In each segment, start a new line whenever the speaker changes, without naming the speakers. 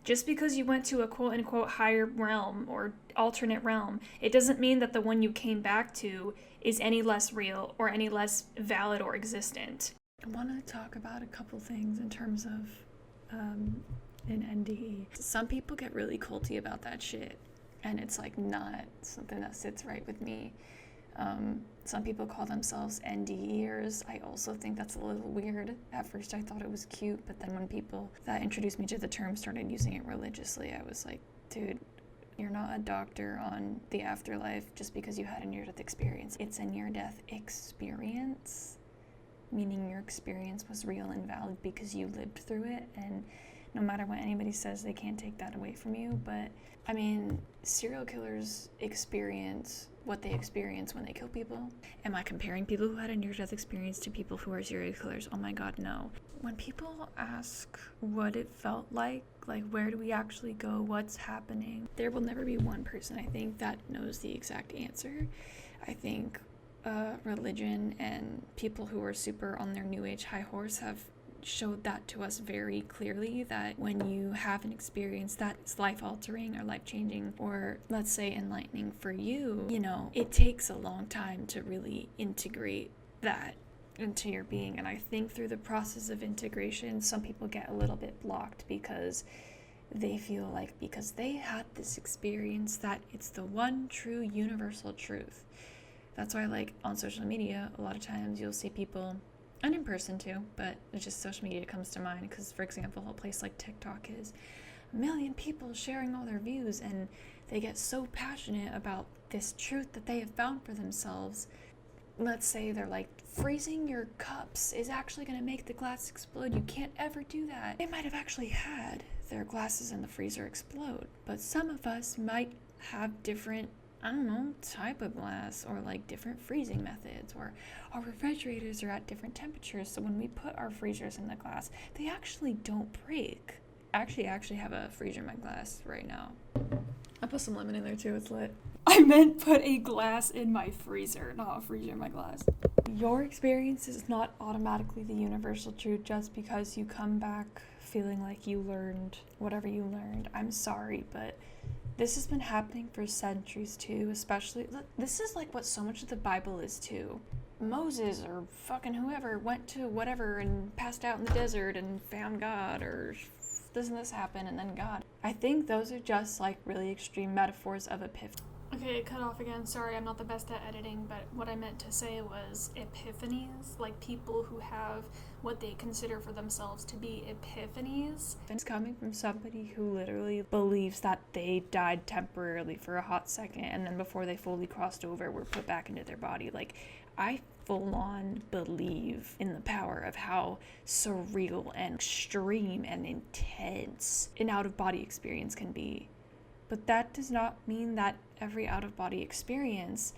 Just because you went to a quote-unquote higher realm or alternate realm, it doesn't mean that the one you came back to is any less real or any less valid or existent. I want to talk about a couple things in terms of an NDE. Some people get really culty about that shit, and it's like not something that sits right with me. Some people call themselves NDEers. I also think that's a little weird. At first I thought it was cute, but then when people that introduced me to the term started using it religiously, I was like, dude, you're not a doctor on the afterlife just because you had a near-death experience. It's a near-death experience, meaning your experience was real and valid because you lived through it, and no matter what anybody says, they can't take that away from you. But I mean, serial killers experience what they experience when they kill people. Am I comparing people who had a near-death experience to people who are serial killers? Oh my god, no. When people ask what it felt like where do we actually go, what's happening, there will never be one person, I think, that knows the exact answer. I think religion and people who are super on their new age high horse have showed that to us very clearly, that when you have an experience that's life-altering or life-changing, or let's say enlightening for you, it takes a long time to really integrate that into your being. And I think through the process of integration, some people get a little bit blocked because they feel like because they had this experience that it's the one true universal truth. That's why, like, on social media, a lot of times you'll see people, and in person too, but it's just social media comes to mind because, for example, a place like TikTok is a million people sharing all their views, and they get so passionate about this truth that they have found for themselves. Let's say they're like, freezing your cups is actually going to make the glass explode. You can't ever do that. They might have actually had their glasses in the freezer explode, but some of us might have different, I don't know, type of glass, or like different freezing methods, or our refrigerators are at different temperatures, so when we put our freezers in the glass, they actually don't break. I actually have a freezer in my glass right now. I put some lemon in there too, it's lit. I meant put a glass in my freezer, not a freezer in my glass. Your experience is not automatically the universal truth just because you come back feeling like you learned whatever you learned. I'm sorry, but this has been happening for centuries too, especially, this is like what so much of the Bible is too. Moses or fucking whoever went to whatever and passed out in the desert and found God, or this and this happened and then God. I think those are just like really extreme metaphors of epiphany. Okay, cut off again. Sorry, I'm not the best at editing, but what I meant to say was epiphanies, like people who have what they consider for themselves to be epiphanies. It's coming from somebody who literally believes that they died temporarily for a hot second, and then before they fully crossed over, were put back into their body. Like, I full-on believe in the power of how surreal and extreme and intense an out-of-body experience can be. But that does not mean that every out-of-body experience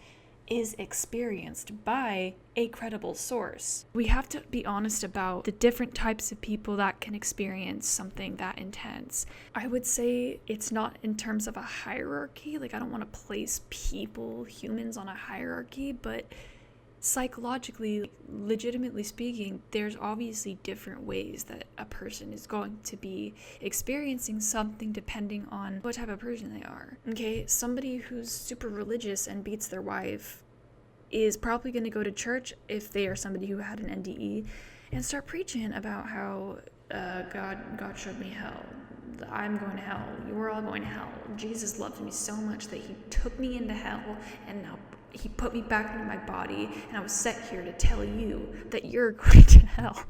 is experienced by a credible source. We have to be honest about the different types of people that can experience something that intense. I would say it's not in terms of a hierarchy. Like, I don't want to place people, humans, on a hierarchy, but psychologically, legitimately speaking, there's obviously different ways that a person is going to be experiencing something depending on what type of person they are. Okay, somebody who's super religious and beats their wife is probably going to go to church if they are somebody who had an NDE and start preaching about how God showed me hell. I'm going to hell. You're all going to hell. Jesus loved me so much that he took me into hell, and now he put me back into my body, and I was sent here to tell you that you're going to hell.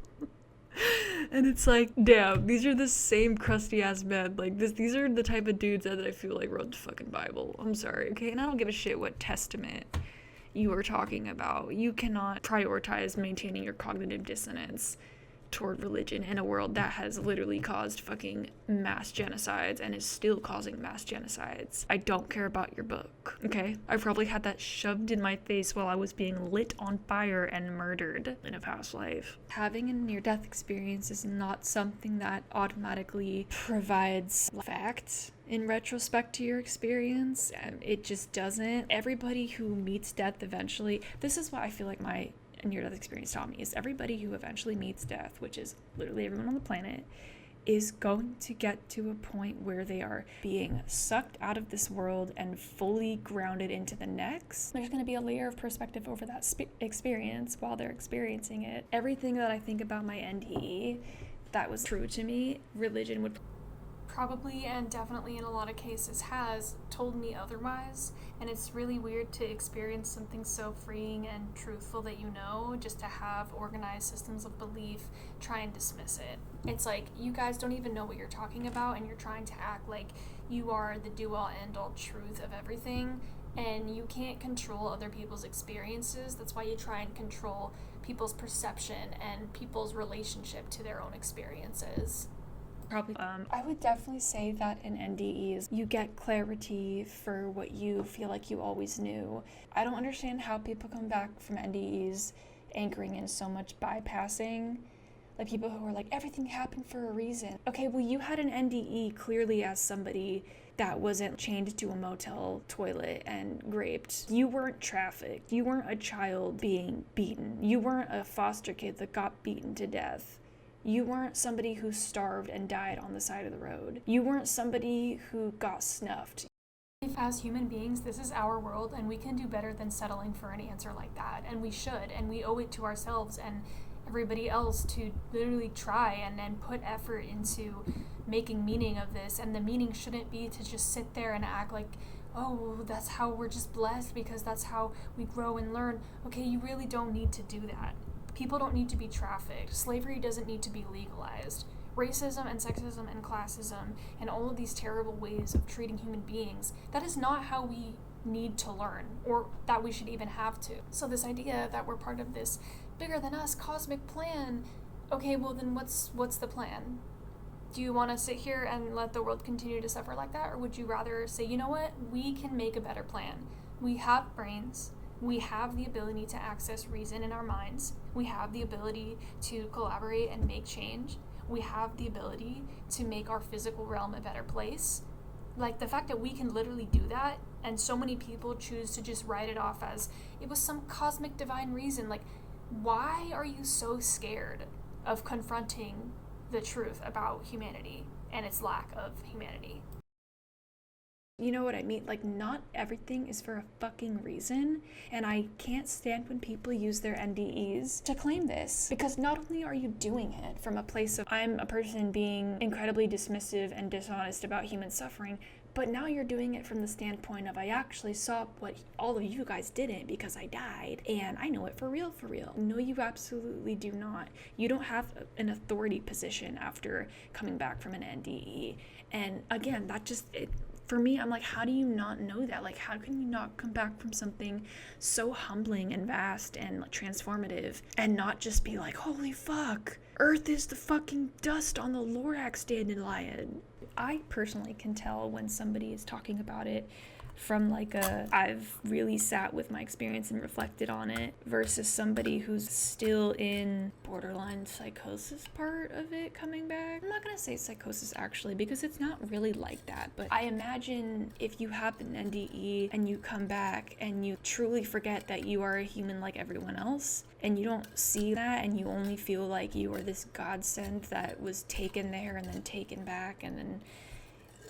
And it's like, damn, these are the same crusty ass men. Like, these are the type of dudes that I feel like wrote the fucking Bible. I'm sorry, okay? And I don't give a shit what testament you are talking about. You cannot prioritize maintaining your cognitive dissonance toward religion in a world that has literally caused fucking mass genocides and is still causing mass genocides. I don't care about your book, okay? I probably had that shoved in my face while I was being lit on fire and murdered in a past life. Having a near-death experience is not something that automatically provides facts in retrospect to your experience. It just doesn't. Everybody who meets death eventually, this is what I feel like my near-death experience taught me, is everybody who eventually meets death, which is literally everyone on the planet, is going to get to a point where they are being sucked out of this world and fully grounded into the next. There's going to be a layer of perspective over that experience while they're experiencing it. Everything that I think about my NDE that was true to me, religion would probably and definitely in a lot of cases has told me otherwise, and it's really weird to experience something so freeing and truthful that you know, just to have organized systems of belief try and dismiss it. It's like, you guys don't even know what you're talking about, and you're trying to act like you are the do-all end-all truth of everything, and you can't control other people's experiences. That's why you try and control people's perception and people's relationship to their own experiences. Probably. I would definitely say that in NDEs, you get clarity for what you feel like you always knew. I don't understand how people come back from NDEs anchoring in so much bypassing. Like people who are like, everything happened for a reason. Okay, well, you had an NDE clearly as somebody that wasn't chained to a motel toilet and raped. You weren't trafficked. You weren't a child being beaten. You weren't a foster kid that got beaten to death. You weren't somebody who starved and died on the side of the road. You weren't somebody who got snuffed. If as human beings, this is our world, and we can do better than settling for an answer like that. And we should, and we owe it to ourselves and everybody else to literally try and then put effort into making meaning of this. And the meaning shouldn't be to just sit there and act like, oh, that's how we're just blessed because that's how we grow and learn. Okay, you really don't need to do that. People don't need to be trafficked. Slavery doesn't need to be legalized. Racism and sexism and classism and all of these terrible ways of treating human beings, that is not how we need to learn, or that we should even have to. So this idea that we're part of this bigger than us cosmic plan, okay, well then what's the plan? Do you want to sit here and let the world continue to suffer like that, or would you rather say, you know what, we can make a better plan. We have brains. We have the ability to access reason in our minds. We have the ability to collaborate and make change. We have the ability to make our physical realm a better place. Like, the fact that we can literally do that, and so many people choose to just write it off as it was some cosmic divine reason. Like, why are you so scared of confronting the truth about humanity and its lack of humanity? You know what I mean? Like, not everything is for a fucking reason, and I can't stand when people use their NDEs to claim this, because not only are you doing it from a place of I'm a person being incredibly dismissive and dishonest about human suffering, but now you're doing it from the standpoint of I actually saw what all of you guys didn't because I died, and I know it for real, for real. No, you absolutely do not. You don't have an authority position after coming back from an NDE, and again, that just... For me, I'm like, how do you not know that? Like, how can you not come back from something so humbling and vast and transformative and not just be like, holy fuck, Earth is the fucking dust on the Lorax dandelion? I personally can tell when somebody is talking about it from like I've really sat with my experience and reflected on it versus somebody who's still in borderline psychosis part of it coming back. I'm not gonna say psychosis actually because it's not really like that, but I imagine if you have an NDE and you come back and you truly forget that you are a human like everyone else and you don't see that and you only feel like you are this godsend that was taken there and then taken back and then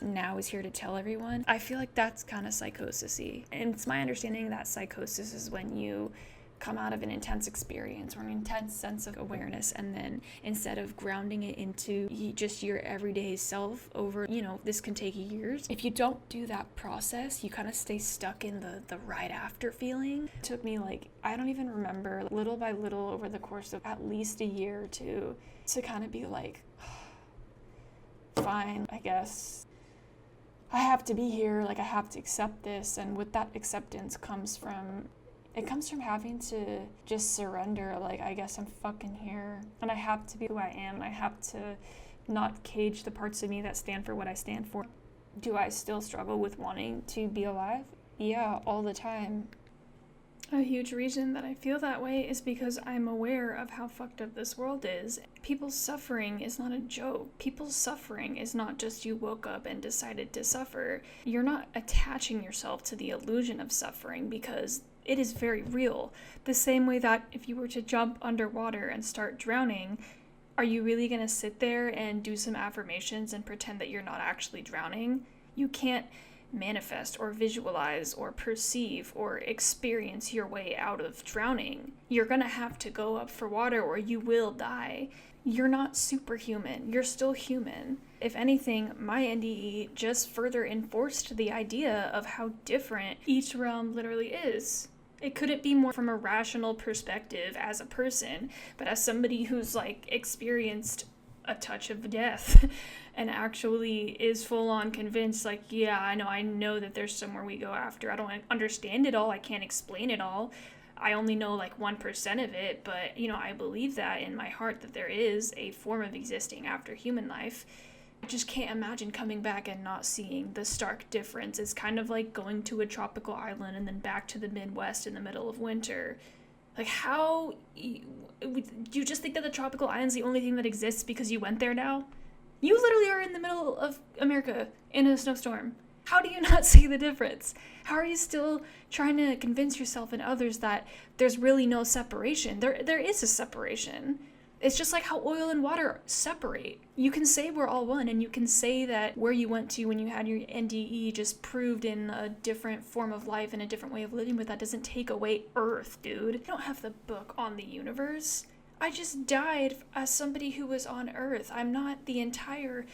now is here to tell everyone. I feel like that's kind of psychosis-y. And it's my understanding that psychosis is when you come out of an intense experience or an intense sense of awareness, and then instead of grounding it into just your everyday self over, this can take years. If you don't do that process, you kind of stay stuck in the right after feeling. It took me I don't even remember, little by little over the course of at least a year or two to kind of be like, fine, I guess I have to be here, I have to accept this, and with that acceptance comes from having to just surrender, I guess I'm fucking here, and I have to be who I am, I have to not cage the parts of me that stand for what I stand for. Do I still struggle with wanting to be alive? Yeah, all the time. A huge reason that I feel that way is because I'm aware of how fucked up this world is. People's suffering is not a joke. People's suffering is not just you woke up and decided to suffer. You're not attaching yourself to the illusion of suffering because it is very real. The same way that if you were to jump underwater and start drowning, Are you really going to sit there and do some affirmations and pretend that you're not actually drowning? You can't manifest or visualize or perceive or experience your way out of drowning. You're going to have to go up for water or you will die. You're not superhuman. You're still human. If anything, my NDE just further enforced the idea of how different each realm literally is. It couldn't be more from a rational perspective as a person, but as somebody who's experienced a touch of death and actually is full on convinced, yeah, I know that there's somewhere we go after. I don't understand it all. I can't explain it all. I only know 1% of it, but I believe that in my heart that there is a form of existing after human life. I just can't imagine coming back and not seeing the stark difference. It's kind of like going to a tropical island and then back to the Midwest in the middle of winter. How do you just think that the tropical island's the only thing that exists because you went there now? You literally are in the middle of America in a snowstorm. How do you not see the difference? How are you still trying to convince yourself and others that there's really no separation? There is a separation. It's just like how oil and water separate. You can say we're all one, and you can say that where you went to when you had your NDE just proved in a different form of life and a different way of living, but that doesn't take away Earth, dude. I don't have the book on the universe. I just died as somebody who was on Earth. I'm not the entire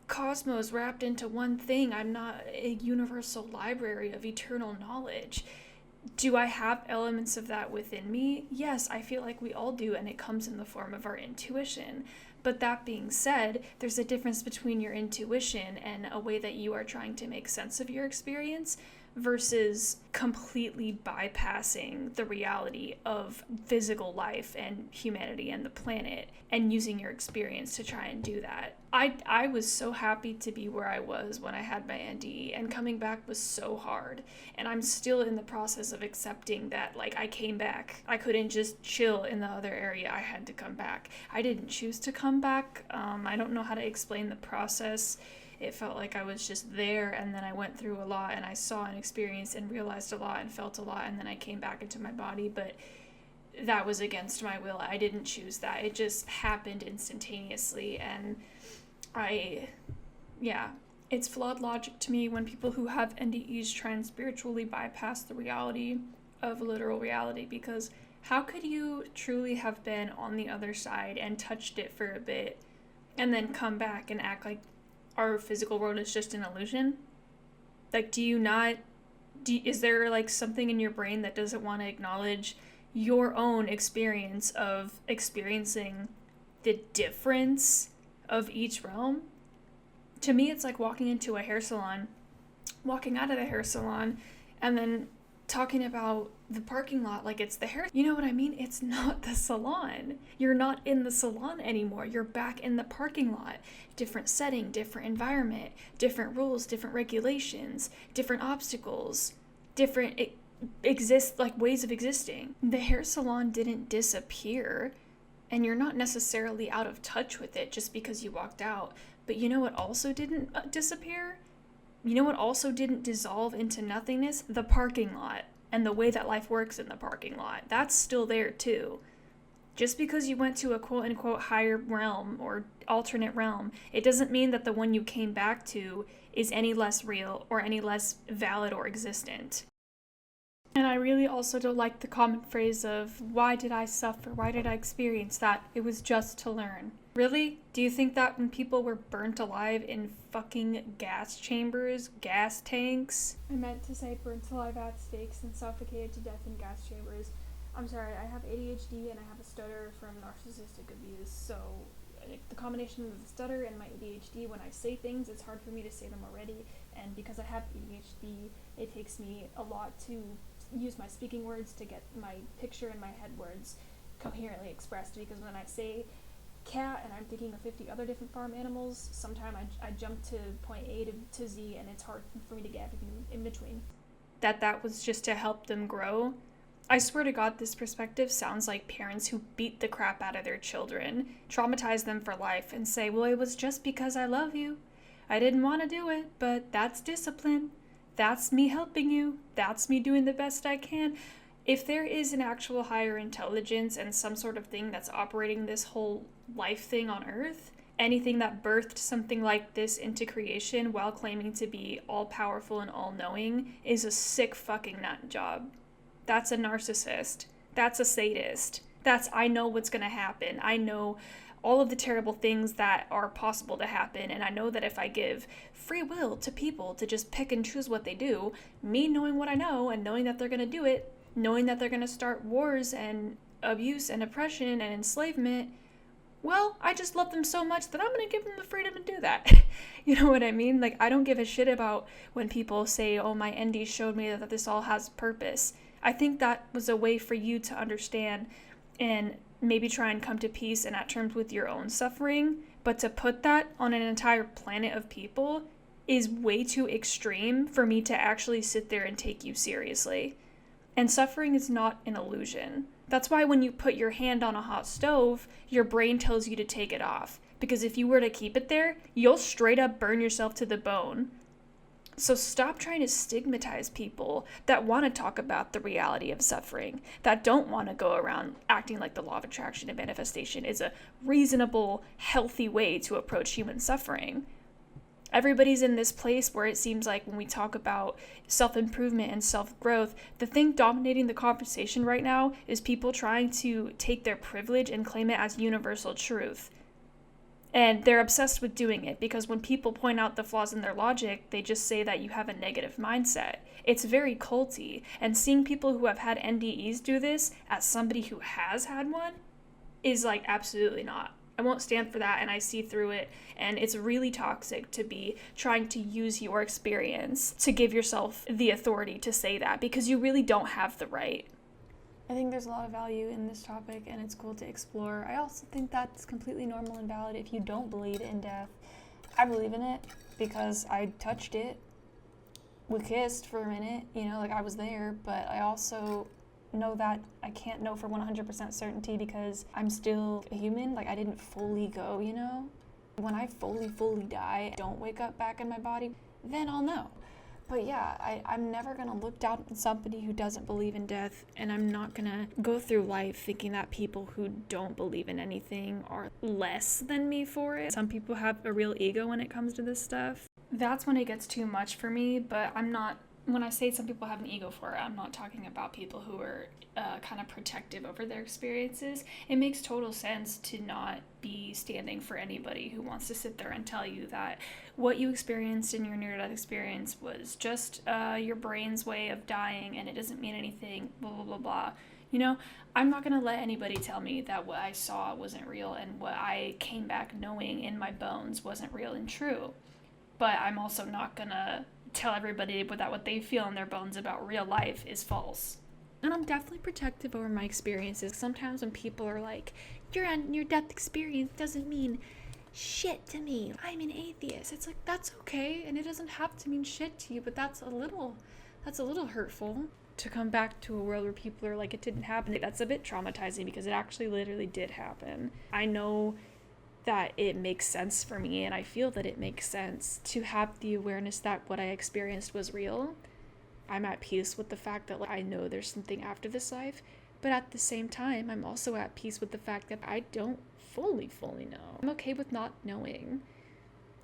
cosmos wrapped into one thing. I'm not a universal library of eternal knowledge. Do I have elements of that within me? Yes, I feel like we all do, and it comes in the form of our intuition. But that being said, there's a difference between your intuition and a way that you are trying to make sense of your experience versus completely bypassing the reality of physical life and humanity and the planet and using your experience to try and do that. I was so happy to be where I was when I had my NDE, and coming back was so hard. And I'm still in the process of accepting that, I came back. I couldn't just chill in the other area. I had to come back. I didn't choose to come back. I don't know how to explain the process. It felt like I was just there, and then I went through a lot, and I saw and experienced and realized a lot and felt a lot, and then I came back into my body, but that was against my will. I didn't choose that. It just happened instantaneously, and it's flawed logic to me when people who have NDEs try and spiritually bypass the reality of literal reality, because how could you truly have been on the other side and touched it for a bit and then come back and act like our physical world is just an illusion? Is there something in your brain that doesn't want to acknowledge your own experience of experiencing the difference of each realm? To me, it's like walking into a hair salon, walking out of the hair salon, and then talking about the parking lot like it's the hair. You know what I mean? It's not the salon. You're not in the salon anymore. You're back in the parking lot. Different setting, different environment, different rules, different regulations, different obstacles, different ways of existing. The hair salon didn't disappear, and you're not necessarily out of touch with it just because you walked out. But you know what also didn't disappear? You know what also didn't dissolve into nothingness? The parking lot and the way that life works in the parking lot. That's still there too. Just because you went to a quote-unquote higher realm or alternate realm, it doesn't mean that the one you came back to is any less real or any less valid or existent. And I really also don't like the common phrase of, why did I suffer? Why did I experience that? It was just to learn. Really? Do you think that when people were burnt alive in fucking gas chambers, gas tanks? I meant to say burnt alive at stakes and suffocated to death in gas chambers. I'm sorry, I have ADHD and I have a stutter from narcissistic abuse, so the combination of the stutter and my ADHD, when I say things, it's hard for me to say them already, and because I have ADHD, it takes me a lot to use my speaking words to get my picture in my head words coherently expressed, because when I say cat and I'm thinking of 50 other different farm animals, sometimes I jump to point A to Z and it's hard for me to get everything in between. That was just to help them grow. I swear to God, this perspective sounds like parents who beat the crap out of their children, traumatize them for life, and say, well, it was just because I love you. I didn't want to do it, but that's discipline. That's me helping you. That's me doing the best I can. If there is an actual higher intelligence and some sort of thing that's operating this whole life thing on Earth, anything that birthed something like this into creation while claiming to be all-powerful and all-knowing is a sick fucking nut job. That's a narcissist. That's a sadist. That's, I know what's gonna happen. I know all of the terrible things that are possible to happen, and I know that if I give free will to people to just pick and choose what they do, me knowing what I know and knowing that they're gonna do it, knowing that they're gonna start wars and abuse and oppression and enslavement, well, I just love them so much that I'm gonna give them the freedom to do that. You know what I mean? Like, I don't give a shit about when people say, oh, my NDE showed me that this all has purpose. I think that was a way for you to understand and maybe try and come to peace and at terms with your own suffering, but to put that on an entire planet of people is way too extreme for me to actually sit there and take you seriously. And suffering is not an illusion. That's why when you put your hand on a hot stove, your brain tells you to take it off. Because if you were to keep it there, you'll straight up burn yourself to the bone. So stop trying to stigmatize people that want to talk about the reality of suffering, that don't want to go around acting like the law of attraction and manifestation is a reasonable, healthy way to approach human suffering. Everybody's in this place where it seems like when we talk about self-improvement and self-growth, the thing dominating the conversation right now is people trying to take their privilege and claim it as universal truth. And they're obsessed with doing it because when people point out the flaws in their logic, they just say that you have a negative mindset. It's very culty. And seeing people who have had NDEs do this as somebody who has had one is like absolutely not. I won't stand for that, and I see through it, and it's really toxic to be trying to use your experience to give yourself the authority to say that because you really don't have the right.
I think there's a lot of value in this topic and it's cool to explore. I also think that's completely normal and valid if you don't believe in death. I believe in it because I touched it. We kissed for a minute, like I was there, but I also know that I can't know for 100% certainty because I'm still a human. Like I didn't fully go, When I fully die, don't wake up back in my body, then I'll know. But yeah, I'm never going to look down on somebody who doesn't believe in death, and I'm not going to go through life thinking that people who don't believe in anything are less than me for it. Some people have a real ego when it comes to this stuff.
That's when it gets too much for me, but when I say some people have an ego for it, I'm not talking about people who are kind of protective over their experiences. It makes total sense to not be standing for anybody who wants to sit there and tell you that what you experienced in your near-death experience was just your brain's way of dying and it doesn't mean anything, blah, blah, blah, blah. I'm not going to let anybody tell me that what I saw wasn't real and what I came back knowing in my bones wasn't real and true. But I'm also not going to tell everybody that what they feel in their bones about real life is false.
And I'm definitely protective over my experiences. Sometimes when people are like, your near-death experience doesn't mean shit to me, I'm an atheist. It's like, that's okay, and it doesn't have to mean shit to you, but that's a little hurtful. To come back to a world where people are like, it didn't happen, that's a bit traumatizing because it actually literally did happen. I know that it makes sense for me, and I feel that it makes sense to have the awareness that what I experienced was real. I'm at peace with the fact that I know there's something after this life, but at the same time, I'm also at peace with the fact that I don't fully know. I'm okay with not knowing.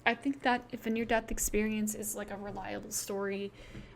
I think that if a near-death experience is like a reliable story,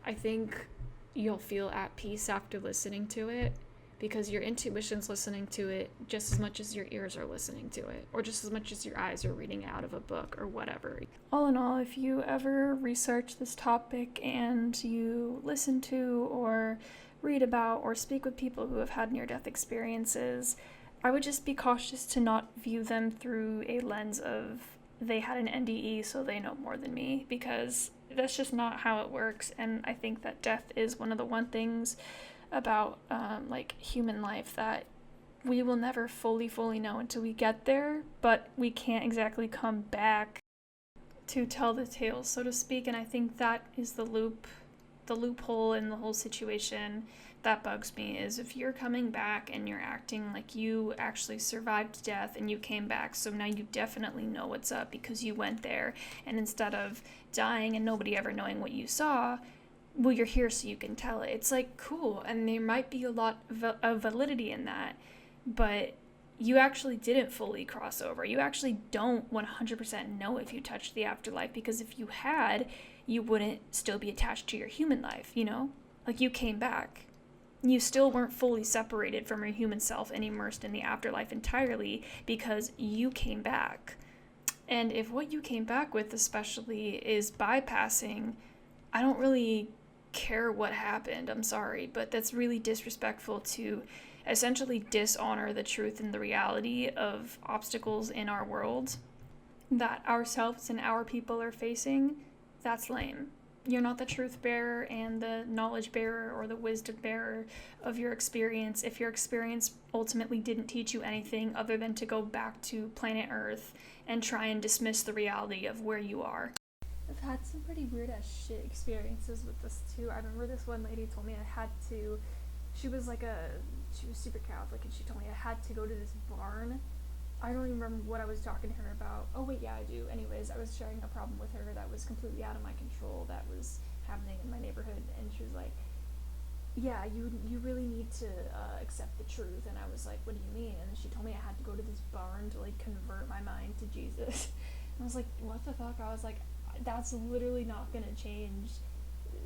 I think you'll feel at peace after listening to it, because your intuition's listening to it just as much as your ears are listening to it, or just as much as your eyes are reading out of a book or whatever.
All in all, if you ever research this topic and you listen to or read about or speak with people who have had near-death experiences, I would just be cautious to not view them through a lens of they had an NDE so they know more than me, because that's just not how it works. And I think that death is one of the one things about human life that we will never fully know until we get there, but we can't exactly come back to tell the tale, so to speak. And I think that is the loophole in the whole situation that bugs me, is if you're coming back and you're acting like you actually survived death and you came back, so now you definitely know what's up because you went there, and instead of dying and nobody ever knowing what you saw, well, you're here so you can tell it. It's like, cool, and there might be a lot of validity in that, but you actually didn't fully cross over. You actually don't 100% know if you touched the afterlife, because if you had, you wouldn't still be attached to your human life, you know? Like, you came back. You still weren't fully separated from your human self and immersed in the afterlife entirely because you came back. And if what you came back with, especially, is bypassing, I don't really care what happened. I'm sorry, but that's really disrespectful to essentially dishonor the truth and the reality of obstacles in our world that ourselves and our people are facing. That's lame. You're not the truth bearer and the knowledge bearer or the wisdom bearer of your experience if your experience ultimately didn't teach you anything other than to go back to planet Earth and try and dismiss the reality of where you are.
I've had some pretty weird ass shit experiences with this too. I remember this one lady told me I had to, she was super Catholic, and she told me I had to go to this barn. I don't even remember what I was talking to her about. Oh wait, yeah, I do. Anyways, I was sharing a problem with her that was completely out of my control that was happening in my neighborhood, and she was like, yeah, you really need to accept the truth. And I was like, what do you mean? And then she told me I had to go to this barn to like convert my mind to Jesus. And I was like, what the fuck? I was like, that's literally not gonna change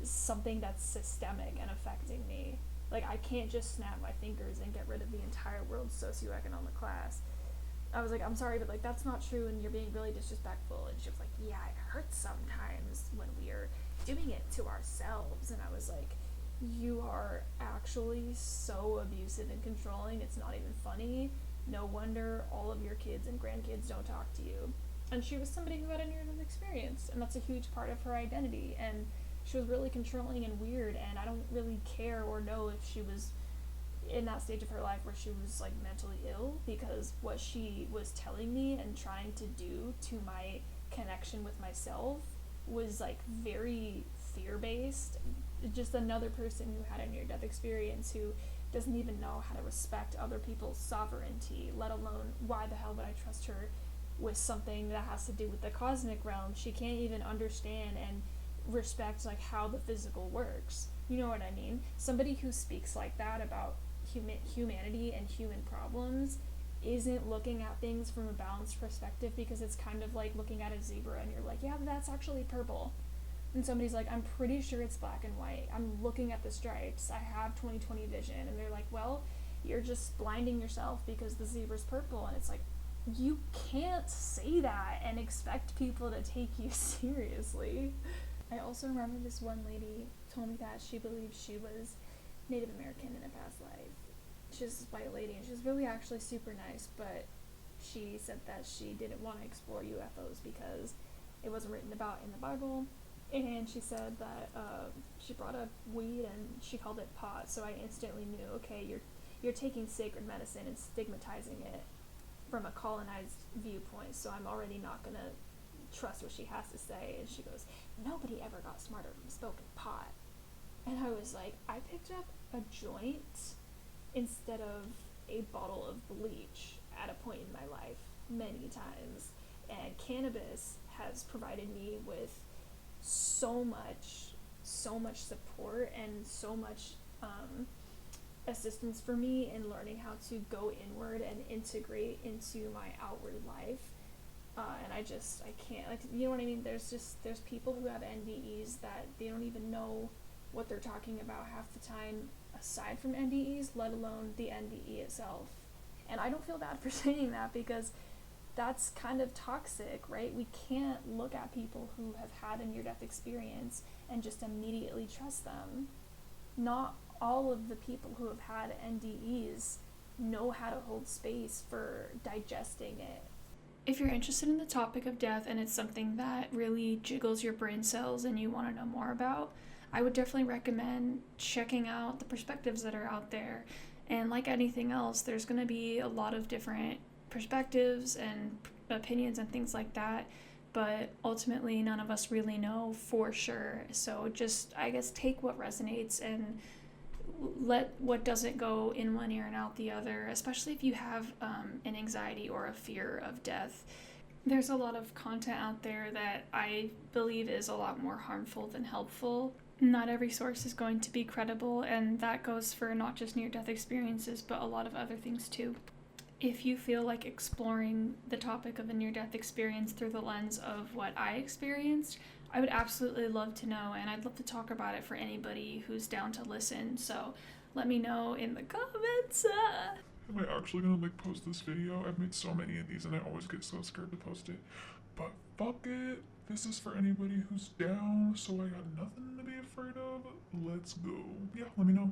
something that's systemic and affecting me. Like, I can't just snap my fingers and get rid of the entire world's socioeconomic class. I was like, I'm sorry, but like that's not true, and you're being really disrespectful. And she was like, yeah, it hurts sometimes when we are doing it to ourselves. And I was like, you are actually so abusive and controlling, it's not even funny. No wonder all of your kids and grandkids don't talk to you. And she was somebody who had a near-death experience, and that's a huge part of her identity. And she was really controlling and weird, and I don't really care or know if she was in that stage of her life where she was like mentally ill, because what she was telling me and trying to do to my connection with myself was like very fear-based. Just another person who had a near-death experience who doesn't even know how to respect other people's sovereignty, let alone why the hell would I trust her with something that has to do with the cosmic realm. She can't even understand and respect like how the physical works. You know what I mean? Somebody who speaks like that about humanity and human problems isn't looking at things from a balanced perspective, because it's kind of like looking at a zebra and you're like, yeah, that's actually purple. And somebody's like, I'm pretty sure it's black and white. I'm looking at the stripes. I have 20/20 vision. And they're like, well, you're just blinding yourself because the zebra's purple. And it's like, you can't say that and expect people to take you seriously. I also remember this one lady told me that she believed she was Native American in a past life. She was this white lady, and she was really actually super nice, but she said that she didn't want to explore UFOs because it wasn't written about in the Bible. And she said that she brought up weed and she called it pot, so I instantly knew, okay, you're taking sacred medicine and stigmatizing it from a colonized viewpoint, so I'm already not gonna trust what she has to say. And she goes, nobody ever got smarter from smoking pot. And I was like, I picked up a joint instead of a bottle of bleach at a point in my life many times, and cannabis has provided me with so much support and so much assistance for me in learning how to go inward and integrate into my outward life. And I can't, like, you know what I mean? There's people who have NDEs that they don't even know what they're talking about half the time, aside from NDEs, let alone the NDE itself. And I don't feel bad for saying that, because that's kind of toxic, right? We can't look at people who have had a near-death experience and just immediately trust them. Not all of the people who have had NDEs know how to hold space for digesting it.
If you're interested in the topic of death and it's something that really jiggles your brain cells and you want to know more about, I would definitely recommend checking out the perspectives that are out there. And like anything else, there's going to be a lot of different perspectives and opinions and things like that, but ultimately none of us really know for sure. So just, I guess, take what resonates and let what doesn't go in one ear and out the other, especially if you have an anxiety or a fear of death. There's a lot of content out there that I believe is a lot more harmful than helpful. Not every source is going to be credible, and that goes for not just near-death experiences, but a lot of other things too. If you feel like exploring the topic of a near-death experience through the lens of what I experienced, I would absolutely love to know, and I'd love to talk about it for anybody who's down to listen. So let me know in the comments.
Am I actually gonna post this video? I've made so many of these and I always get so scared to post it. But fuck it. This is for anybody who's down, so I got nothing to be afraid of. Let's go. Yeah, let me know.